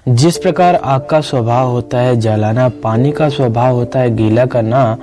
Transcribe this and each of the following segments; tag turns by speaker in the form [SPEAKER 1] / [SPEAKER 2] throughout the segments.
[SPEAKER 1] जिस प्रकार आग का स्वभाव होता है जलाना, पानी का स्वभाव होता है गीला करना,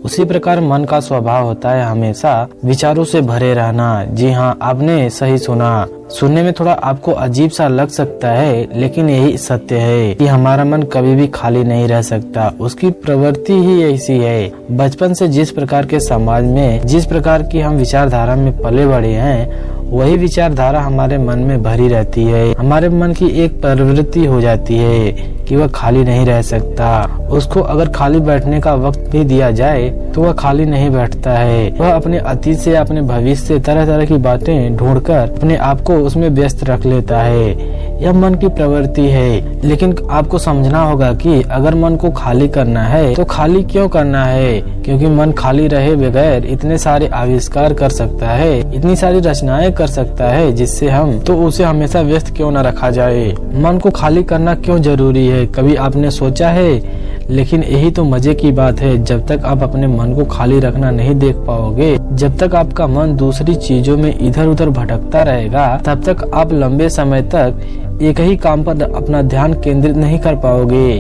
[SPEAKER 1] उसी प्रकार मन का स्वभाव होता है हमेशा विचारों से भरे रहना। जी हाँ, आपने सही सुना। सुनने में थोड़ा आपको अजीब सा लग सकता है, लेकिन यही सत्य है कि हमारा मन कभी भी खाली नहीं रह सकता। उसकी प्रवृत्ति ही ऐसी है। बचपन से जिस प्रकार के समाज में, जिस प्रकार की हम विचारधारा में पले बड़े हैं, वही विचारधारा हमारे मन में भरी रहती है। हमारे मन की एक प्रवृत्ति हो जाती है कि वह खाली नहीं रह सकता। उसको अगर खाली बैठने का वक्त भी दिया जाए तो वह खाली नहीं बैठता है। वह अपने अतीत से, अपने भविष्य से तरह तरह की बातें ढूंढकर अपने आप को उसमें व्यस्त रख लेता है। यह मन की प्रवृत्ति है। लेकिन आपको समझना होगा कि अगर मन को खाली करना है तो खाली क्यों करना है, क्योंकि मन खाली रहे बगैर इतने सारे आविष्कार कर सकता है, इतनी सारी रचनाएं कर सकता है, जिससे हम तो उसे हमेशा व्यस्त क्यों न रखा जाए। मन को खाली करना क्यों जरूरी है, कभी आपने सोचा है? लेकिन यही तो मजे की बात है। जब तक आप अपने मन को खाली रखना नहीं देख पाओगे, जब तक आपका मन दूसरी चीजों में इधर उधर भटकता रहेगा, तब तक आप लंबे समय तक एक ही काम पर अपना ध्यान केंद्रित नहीं कर पाओगे।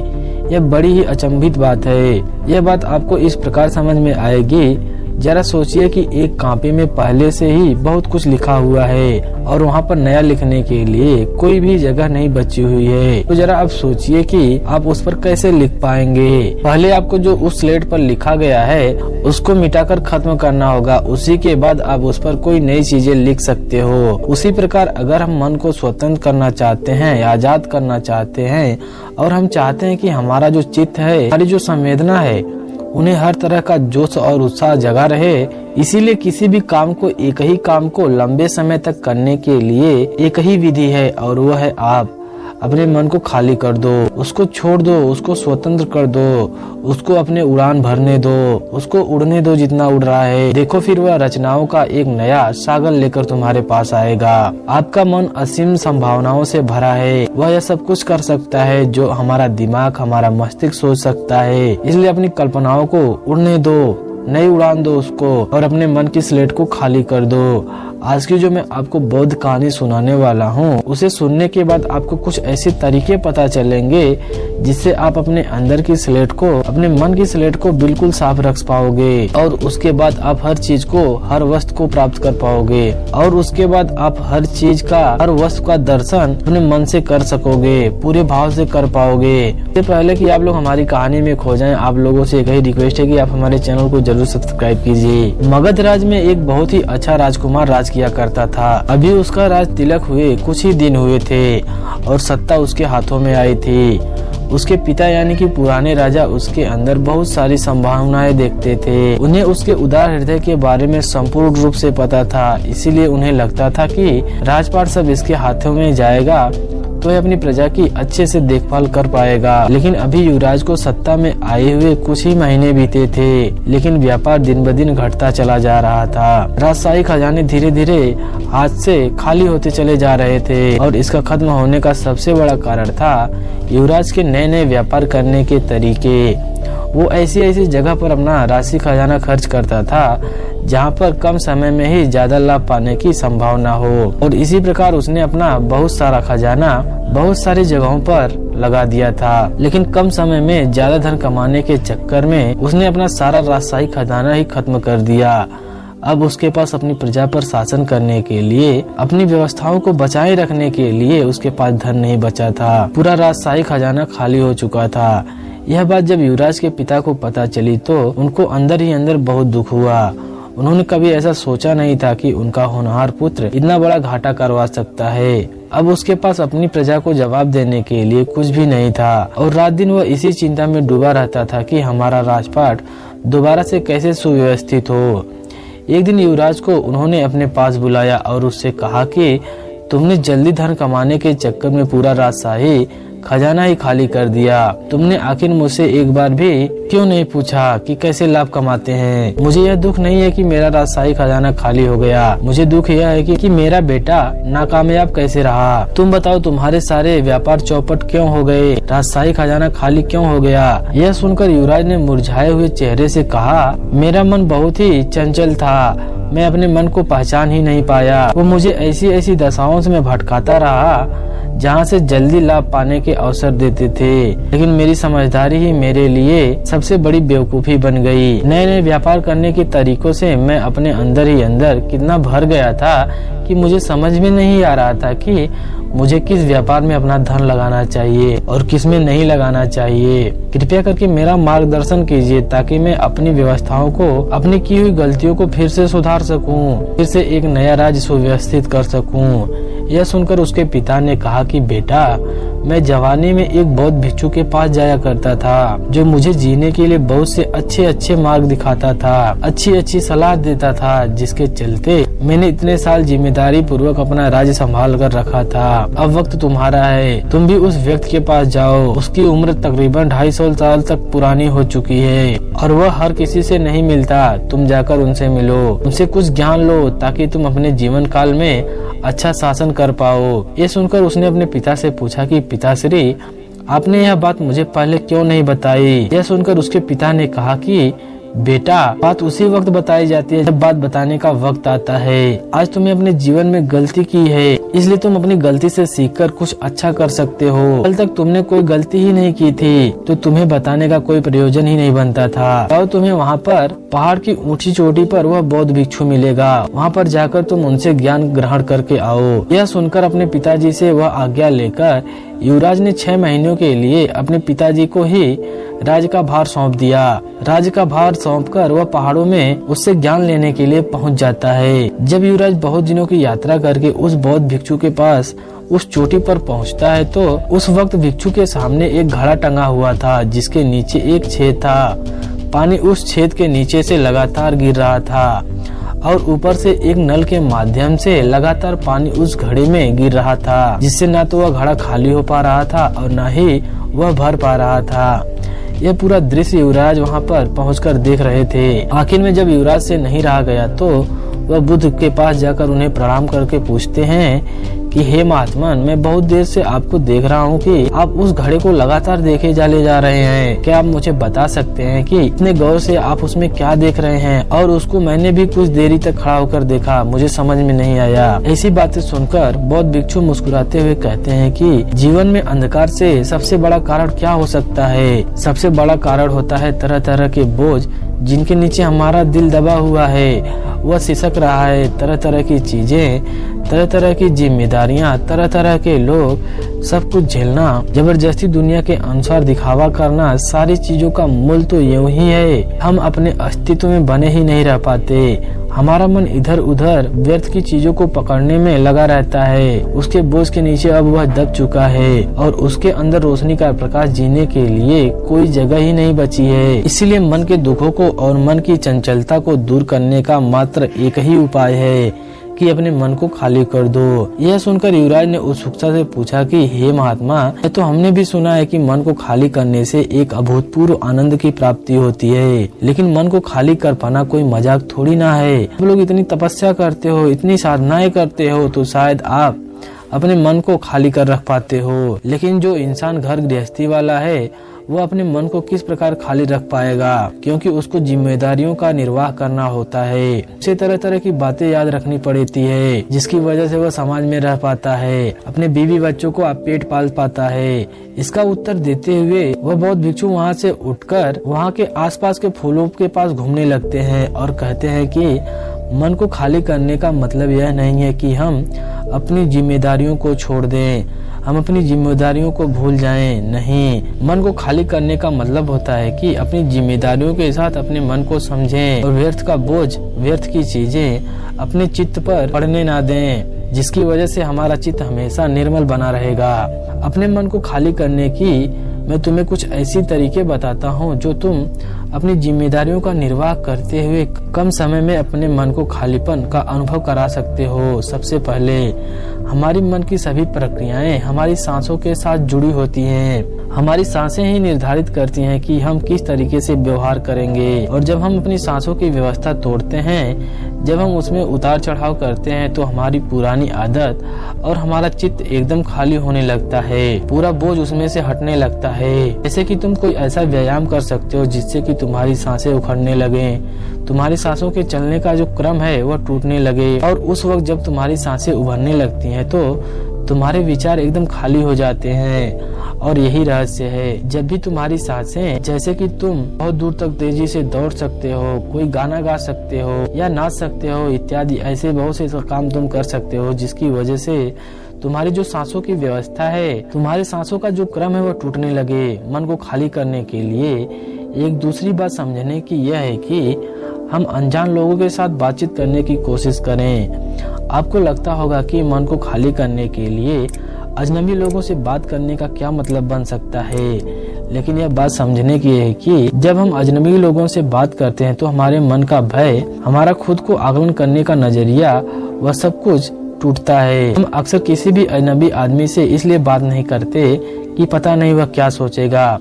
[SPEAKER 1] यह बड़ी ही अचंभित बात है। यह बात आपको इस प्रकार समझ में आएगी। जरा सोचिए कि एक कॉपी में पहले से ही बहुत कुछ लिखा हुआ है और वहाँ पर नया लिखने के लिए कोई भी जगह नहीं बची हुई है। तो जरा आप सोचिए कि आप उस पर कैसे लिख पाएंगे। पहले आपको जो उस स्लेट पर लिखा गया है उसको मिटाकर खत्म करना होगा, उसी के बाद आप उस पर कोई नई चीजें लिख सकते हो। उसी प्रकार अगर हम मन को स्वतंत्र करना चाहते हैं, आजाद करना चाहते हैं और हम चाहते हैं कि हमारा जो चित्त है, हमारी जो संवेदना है, उन्हें हर तरह का जोश और उत्साह जगा रहे, इसीलिए किसी भी काम को, एक ही काम को लंबे समय तक करने के लिए एक ही विधि है और वह है आप अपने मन को खाली कर दो, उसको छोड़ दो, उसको स्वतंत्र कर दो, उसको अपने उड़ान भरने दो, उसको उड़ने दो जितना उड़ रहा है। देखो फिर वह रचनाओं का एक नया सागर लेकर तुम्हारे पास आएगा। आपका मन असीम संभावनाओं से भरा है। वह यह सब कुछ कर सकता है जो हमारा दिमाग, हमारा मस्तिष्क सोच सकता है। इसलिए अपनी कल्पनाओं को उड़ने दो, नई उड़ान दो उसको और अपने मन की स्लेट को खाली कर दो। आज की जो मैं आपको बौद्ध कहानी सुनाने वाला हूँ, उसे सुनने के बाद आपको कुछ ऐसे तरीके पता चलेंगे जिससे आप अपने अंदर की स्लेट को, अपने मन की स्लेट को बिल्कुल साफ रख पाओगे और उसके बाद आप हर चीज को, हर वस्तु को प्राप्त कर पाओगे और उसके बाद आप हर चीज का, हर वस्तु का दर्शन अपने मन से कर सकोगे, पूरे भाव से कर पाओगे। इससे पहले कि आप लोग हमारी कहानी में खो जाएं, आप लोगों से एक ही रिक्वेस्ट है कि आप हमारे चैनल को जरूर सब्सक्राइब कीजिए। मगध राज में एक बहुत ही अच्छा राजकुमार राज किया करता था। अभी उसका राज तिलक हुए कुछ ही दिन हुए थे और सत्ता उसके हाथों में आई थी। उसके पिता यानी कि पुराने राजा उसके अंदर बहुत सारी संभावनाएं देखते थे। उन्हें उसके उदार हृदय के बारे में संपूर्ण रूप से पता था, इसीलिए उन्हें लगता था कि राजपाट सब इसके हाथों में जाएगा तो वह अपनी प्रजा की अच्छे से देखभाल कर पाएगा। लेकिन अभी युवराज को सत्ता में आए हुए कुछ ही महीने बीते थे, लेकिन व्यापार दिन ब दिन घटता चला जा रहा था। राजशाही खजाने धीरे धीरे हाथ से खाली होते चले जा रहे थे और इसका खत्म होने का सबसे बड़ा कारण था युवराज के नए नए व्यापार करने के तरीके। वो ऐसी ऐसी जगह पर अपना राशि खजाना खर्च करता था जहाँ पर कम समय में ही ज्यादा लाभ पाने की संभावना हो, और इसी प्रकार उसने अपना बहुत सारा खजाना बहुत सारी जगहों पर लगा दिया था। लेकिन कम समय में ज्यादा धन कमाने के चक्कर में उसने अपना सारा राजशाही खजाना ही खत्म कर दिया। अब उसके पास अपनी प्रजा पर शासन करने के लिए, अपनी व्यवस्थाओं को बचाए रखने के लिए उसके पास धन नहीं बचा था। पूरा राजशाही खजाना खाली हो चुका था। यह बात जब युवराज के पिता को पता चली तो उनको अंदर ही अंदर बहुत दुख हुआ। उन्होंने कभी ऐसा सोचा नहीं था कि उनका होनहार पुत्र इतना बड़ा घाटा करवा सकता है। अब उसके पास अपनी प्रजा को जवाब देने के लिए कुछ भी नहीं था और रात दिन वह इसी चिंता में डूबा रहता था कि हमारा राजपाट दोबारा से कैसे सुव्यवस्थित हो। एक दिन युवराज को उन्होंने अपने पास बुलाया और उससे कहा कि तुमने जल्दी धन कमाने के चक्कर में पूरा राजशाही खजाना ही खाली कर दिया। तुमने आखिर मुझसे एक बार भी क्यों नहीं पूछा कि कैसे लाभ कमाते हैं। मुझे यह दुख नहीं है कि मेरा राजशाही खजाना खाली हो गया, मुझे दुख यह है कि मेरा बेटा नाकामयाब कैसे रहा। तुम बताओ, तुम्हारे सारे व्यापार चौपट क्यों हो गए, राजशाही खजाना खाली क्यों हो गया। यह सुनकर युवराज ने मुरझाए हुए चेहरे से कहा, मेरा मन बहुत ही चंचल था, मैं अपने मन को पहचान ही नहीं पाया। वो मुझे ऐसी ऐसी दशाओं में भटकाता रहा जहाँ से जल्दी लाभ पाने के अवसर देते थे। लेकिन मेरी समझदारी ही मेरे लिए सबसे बड़ी बेवकूफी बन गई। नए नए व्यापार करने के तरीकों से मैं अपने अंदर ही अंदर कितना भर गया था कि मुझे समझ में नहीं आ रहा था कि मुझे किस व्यापार में अपना धन लगाना चाहिए और किस में नहीं लगाना चाहिए। कृपया करके मेरा मार्गदर्शन कीजिए ताकि मैं अपनी व्यवस्थाओं को, अपनी की हुई गलतियों को फिर से सुधार सकूं, फिर से एक नया राज्य सुव्यवस्थित कर सकूं। यह सुनकर उसके पिता ने कहा कि बेटा, मैं जवानी में एक बौद्ध भिक्षु के पास जाया करता था, जो मुझे जीने के लिए बहुत से अच्छे अच्छे मार्ग दिखाता था, अच्छी अच्छी सलाह देता था, जिसके चलते मैंने इतने साल जिम्मेदारी पूर्वक अपना राज्य संभाल कर रखा था। अब वक्त तुम्हारा है, तुम भी उस व्यक्ति के पास जाओ। उसकी उम्र तकरीबन 250 साल तक पुरानी हो चुकी है और वह हर किसी से नहीं मिलता। तुम जाकर उनसे मिलो, उनसे कुछ ज्ञान लो ताकि तुम अपने जीवन काल में अच्छा शासन कर पाओ। ये सुनकर उसने अपने पिता से पूछा कि पिताश्री, आपने यह बात मुझे पहले क्यों नहीं बताई? यह सुनकर उसके पिता ने कहा कि बेटा, बात उसी वक्त बताई जाती है जब बात बताने का वक्त आता है। आज तुमने अपने जीवन में गलती की है, इसलिए तुम अपनी गलती से सीखकर कुछ अच्छा कर सकते हो। कल तक तुमने कोई गलती ही नहीं की थी तो तुम्हें बताने का कोई प्रयोजन ही नहीं बनता था। और तुम्हें वहाँ पर पहाड़ की ऊंची चोटी पर वह बौद्ध भिक्षु मिलेगा, वहाँ पर जाकर तुम उनसे ज्ञान ग्रहण करके आओ। यह सुनकर अपने पिताजी से वह आज्ञा लेकर युवराज ने 6 महीनों के लिए अपने पिताजी को ही राज्य का भार सौंप दिया। राज्य का भार सौंपकर वह पहाड़ों में उससे ज्ञान लेने के लिए पहुंच जाता है। जब युवराज बहुत दिनों की यात्रा करके उस बौद्ध भिक्षु के पास उस चोटी पर पहुंचता है तो उस वक्त भिक्षु के सामने एक घड़ा टंगा हुआ था, जिसके नीचे एक छेद था। पानी उस छेद के नीचे से लगातार गिर रहा था और ऊपर से एक नल के माध्यम से लगातार पानी उस घड़े में गिर रहा था, जिससे न तो वह घड़ा खाली हो पा रहा था और न ही वह भर पा रहा था। यह पूरा दृश्य युवराज वहां पर पहुंचकर देख रहे थे। आखिर में जब युवराज से नहीं रहा गया तो वह बुद्ध के पास जाकर उन्हें प्रणाम करके पूछते हैं कि हे महात्मन, मैं बहुत देर से आपको देख रहा हूँ कि आप उस घड़े को लगातार देखे ले जा रहे हैं। क्या आप मुझे बता सकते हैं कि इतने गौर से आप उसमें क्या देख रहे हैं? और उसको मैंने भी कुछ देरी तक खड़ा होकर देखा, मुझे समझ में नहीं आया। ऐसी बातें सुनकर बौद्ध भिक्षु मुस्कुराते हुए कहते हैं कि जीवन में अंधकार से सबसे बड़ा कारण क्या हो सकता है? सबसे बड़ा कारण होता है तरह तरह के बोझ जिनके नीचे हमारा दिल दबा हुआ है, वह सिसक रहा है। तरह तरह की चीजें, तरह तरह की जिम्मेदारियां, तरह तरह के लोग, सब कुछ झेलना, जबरदस्ती दुनिया के अनुसार दिखावा करना, सारी चीजों का मूल तो यूं ही है। हम अपने अस्तित्व में बने ही नहीं रह पाते। हमारा मन इधर उधर व्यर्थ की चीजों को पकड़ने में लगा रहता है। उसके बोझ के नीचे अब वह दब चुका है और उसके अंदर रोशनी का प्रकाश जीने के लिए कोई जगह ही नहीं बची है। इसीलिए मन के दुखों को और मन की चंचलता को दूर करने का मात्र एक ही उपाय है कि अपने मन को खाली कर दो। यह सुनकर युवराज ने उत्सुकता से पूछा कि हे महात्मा, तो हमने भी सुना है कि मन को खाली करने से एक अभूतपूर्व आनंद की प्राप्ति होती है, लेकिन मन को खाली कर पाना कोई मजाक थोड़ी ना है। आप लोग इतनी तपस्या करते हो, इतनी साधनाएं करते हो, तो शायद आप अपने मन को खाली कर रख पाते हो, लेकिन जो इंसान घर गृहस्थी वाला है वो अपने मन को किस प्रकार खाली रख पाएगा, क्योंकि उसको जिम्मेदारियों का निर्वाह करना होता है। उसे तरह तरह की बातें याद रखनी पड़ती है, जिसकी वजह से वह समाज में रह पाता है, अपने बीवी बच्चों को आप पेट पाल पाता है। इसका उत्तर देते हुए वह बौद्ध भिक्षु वहाँ से उठकर वहाँ के आसपास के फूलों के पास घूमने लगते हैं और कहते हैं कि मन को खाली करने का मतलब यह नहीं है कि हम अपनी जिम्मेदारियों को छोड़ दें, हम अपनी जिम्मेदारियों को भूल जाएं। नहीं, मन को खाली करने का मतलब होता है कि अपनी जिम्मेदारियों के साथ अपने मन को समझें और व्यर्थ का बोझ, व्यर्थ की चीजें अपने चित्त पर पड़ने ना दें, जिसकी वजह से हमारा चित्त हमेशा निर्मल बना रहेगा। अपने मन को खाली करने की मैं तुम्हें कुछ ऐसी तरीके बताता हूँ जो तुम अपनी जिम्मेदारियों का निर्वाह करते हुए कम समय में अपने मन को खालीपन का अनुभव करा सकते हो। सबसे पहले, हमारी मन की सभी प्रक्रियाएं हमारी सांसों के साथ जुड़ी होती हैं। हमारी सांसें ही निर्धारित करती हैं कि हम किस तरीके से व्यवहार करेंगे, और जब हम अपनी सांसों की व्यवस्था तोड़ते हैं, जब हम उसमें उतार चढ़ाव करते हैं, तो हमारी पुरानी आदत और हमारा चित्त एकदम खाली होने लगता है, पूरा बोझ उसमें से हटने लगता है। जैसे कि तुम कोई ऐसा व्यायाम कर सकते हो जिससे कि तुम्हारी सांसें उखड़ने लगे, तुम्हारी सांसों के चलने का जो क्रम है वह टूटने लगे, और उस वक्त जब तुम्हारी सांसें उभरने लगती हैं तो तुम्हारे विचार एकदम खाली हो जाते हैं। और यही रहस्य है, जब भी तुम्हारी सांसें, जैसे कि तुम बहुत दूर तक तेजी से दौड़ सकते हो, कोई गाना गा सकते हो या नाच सकते हो इत्यादि, ऐसे बहुत से काम तुम कर सकते हो जिसकी वजह से तुम्हारी जो सांसों की व्यवस्था है, तुम्हारे सांसों का जो क्रम है वो टूटने लगे। मन को खाली करने के लिए एक दूसरी बात समझने की यह है कि हम अनजान लोगों के साथ बातचीत करने की कोशिश करें। आपको लगता होगा कि मन को खाली करने के लिए अजनबी लोगों से बात करने का क्या मतलब बन सकता है, लेकिन यह बात समझने की है कि जब हम अजनबी लोगों से बात करते हैं तो हमारे मन का भय, हमारा खुद को आकलन करने का नजरिया, वह सब कुछ टूटता है। हम अक्सर किसी भी अजनबी आदमी से इसलिए बात नहीं करते कि पता नहीं वह क्या सोचेगा,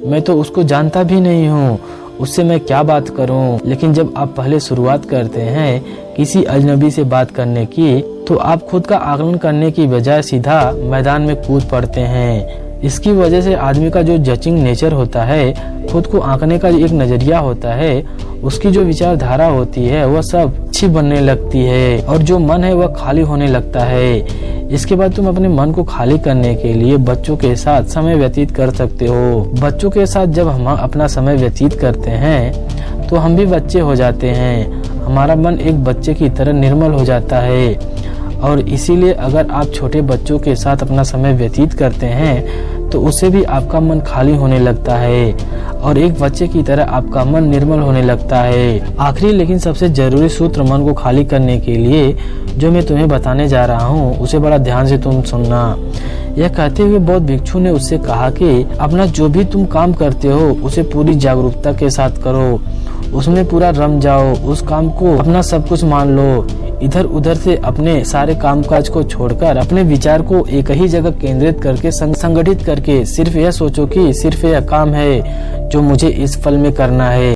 [SPEAKER 1] मैं तो उसको जानता भी नहीं हूँ, उससे मैं क्या बात करूं। लेकिन जब आप पहले शुरुआत करते हैं किसी अजनबी से बात करने की, तो आप खुद का आकलन करने की बजाय सीधा मैदान में कूद पड़ते हैं। इसकी वजह से आदमी का जो जजिंग नेचर होता है, खुद को आंकने का एक नजरिया होता है, उसकी जो विचारधारा होती है वह सब अच्छी बनने लगती है और जो मन है वह खाली होने लगता है। इसके बाद तुम अपने मन को खाली करने के लिए बच्चों के साथ समय व्यतीत कर सकते हो। बच्चों के साथ जब हम अपना समय व्यतीत करते हैं तो हम भी बच्चे हो जाते हैं, हमारा मन एक बच्चे की तरह निर्मल हो जाता है। और इसीलिए अगर आप छोटे बच्चों के साथ अपना समय व्यतीत करते हैं तो उससे भी आपका मन खाली होने लगता है और एक बच्चे की तरह आपका मन निर्मल होने लगता है। आखिरी लेकिन सबसे जरूरी सूत्र मन को खाली करने के लिए जो मैं तुम्हें बताने जा रहा हूँ, उसे बड़ा ध्यान से तुम सुनना। यह कहते हुए बौद्ध भिक्षु ने उससे कहा कि अपना जो भी तुम काम करते हो उसे पूरी जागरूकता के साथ करो, उसमें पूरा रम जाओ, उस काम को अपना सब कुछ मान लो। इधर उधर से अपने सारे कामकाज को छोड़कर अपने विचार को एक ही जगह केंद्रित करके संगठित करके सिर्फ यह सोचो कि सिर्फ यह काम है जो मुझे इस पल में करना है।